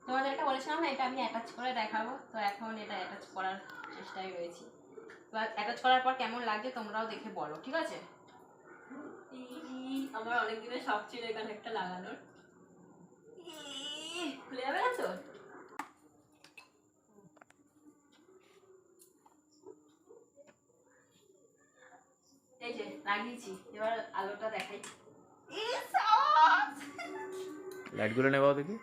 তোমাদেরকে বলেছিলাম না এটা আমি অ্যাটাচ করে দেখাবো, তো এখন এটা অ্যাটাচ করার চেষ্টায় রয়েছি। এবার অ্যাটাচ করার পর কেমন লাগছে তোমরাও দেখে বলো, ঠিক আছে? আমার অনেক দিনের শখ ছিল এখানে একটা লাগানোর। খুলে যাবে না তো? এই যে লাগিয়েছি, এবার আলোটা দেখাই। লাইটগুলো নেবাও দেখি।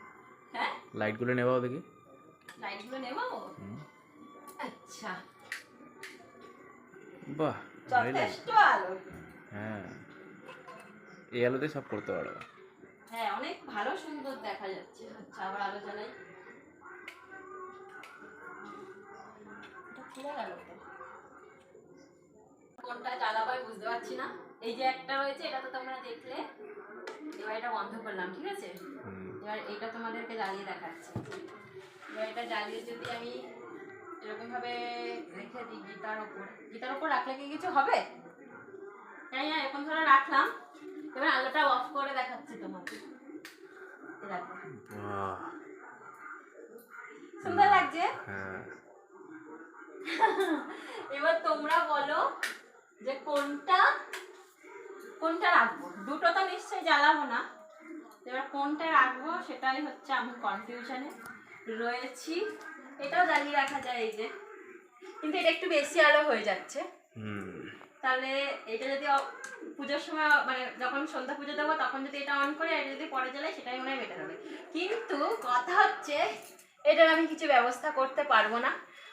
হ্যাঁ, লাইটগুলো নেবাও দেখি। লাইটগুলো নেবো। আচ্ছা, বাহ, যথেষ্ট আলো। হ্যাঁ, এই আলোতে সব করতে পারো। হ্যাঁ, অনেক ভালো সুন্দর দেখা যাচ্ছে। আচ্ছা, আবার আলো জ্বালাই। এটা খুলে গেল তো, কোনটা জ্বালাবাই বুঝতে পারছি না। এই যে একটা রয়েছে, এটা তো তোমরা দেখলে। এবার এটা বন্ধ করলাম, ঠিক আছে? এবার এটা তোমাদেরকে জ্বালিয়ে দেখাচ্ছি। এবার এটা জ্বালিয়ে যদি আমি এরকম ভাবে রেখে দিই গীতার ওপর রাখলে কি কিছু হবে? তাই না, এরকম ধরে রাখলাম। এবার আলোটা অফ করে দেখাচ্ছি তোমাকে। দেখো, বাহ, সুন্দর লাগছে। হ্যাঁ। এবার তোমরা বলো যে কোনটা কোনটা রাখবো। দুটো তো নিশ্চয়ই জ্বালাবো না, এবার কোনটা রাখবো সেটাই হচ্ছে আমি কনফিউশনে রয়েছি। এটাও জ্বালিয়ে রাখা যায় এই যে, কিন্তু এটা একটু বেশি আলো হয়ে যাচ্ছে। তাহলে এটা যদি পুজোর সময় মানে যখন সন্ধ্যা পুজো দেবো তখন যদি এটা অন করে এটা যদি পরে জ্বালাই সেটাই মনে হয় বেটার হবে। কিন্তু কথা হচ্ছে এটার আমি কিছু ব্যবস্থা করতে পারবো না,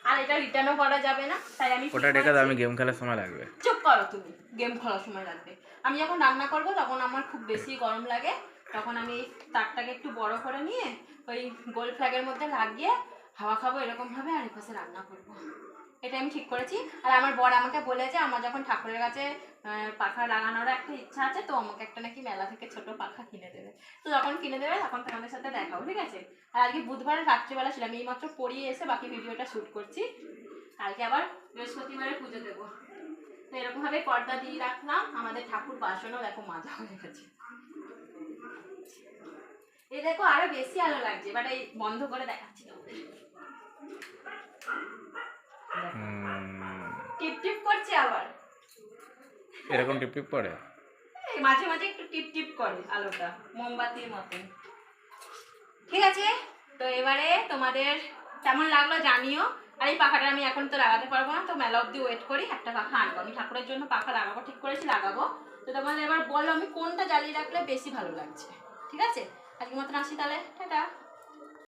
আর এটা রিটার্নও করা যাবে না। তাই আমি ওটা রেখে দাও, আমি গেম খেলার সময় লাগবে। চুপ করো তুমি, গেম খেলার সময় লাগবে। আমি যখন রান্না করব তখন আমার খুব বেশি গরম লাগে, তখন আমি তারটাকে একটু বড় করে নিয়ে ওই গোল ফ্ল্যাগের মধ্যে লাগিয়ে হাওয়া খাবো এরকম ভাবে, আর এপাশে রান্না করবো। এটা আমি ঠিক করেছি। আর আমার বর আমাকে বলেছে আমার যখন ঠাকুরের কাছে পাখা লাগানোর একটা ইচ্ছা আছে, তো আমাকে একটা নাকি মেলা থেকে ছোট পাখা কিনে দেবে। তো যখন কিনে দেবে তখন তোমাদের সাথে দেখাবো, ঠিক আছে? আর আজকে বুধবারের রাত্রিবেলা ছিলাম, এই মাত্র পড়িয়ে এসে বাকি ভিডিওটা শ্যুট করছি। কালকে আবার বৃহস্পতিবারে পুজো দেবো। তো এরকম ভাবে পর্দা দিয়ে রাখলাম। আমাদের ঠাকুর বাসনও দেখো মাজা হয়ে গেছে। এই দেখো আরো বেশি আলো লাগছে, বাট এই বন্ধ করে দেখাচ্ছি তোমাদের। টিপ টিপ করছে আবার, এরকম টিপ টিপ করে মাঝে মাঝে একটু টিপ টিপ করে আলোটা, মোমবাতির মতন। ঠিক আছে, তো এবারে তোমাদের কেমন লাগলো জানিও। আর এই পাখাটা আমি এখন তো লাগাতে পারবো না, তো মেলা অব্দি ওয়েট করি, একটা পাখা আনবো। আমি ঠাকুরের জন্য পাখা লাগাবো ঠিক করেছি, লাগাবো। তো তোমাদের এবার বলো আমি কোনটা জ্বালিয়ে রাখলে বেশি ভালো লাগছে, ঠিক আছে? আজকের মতন আসি তাহলে, টাটা।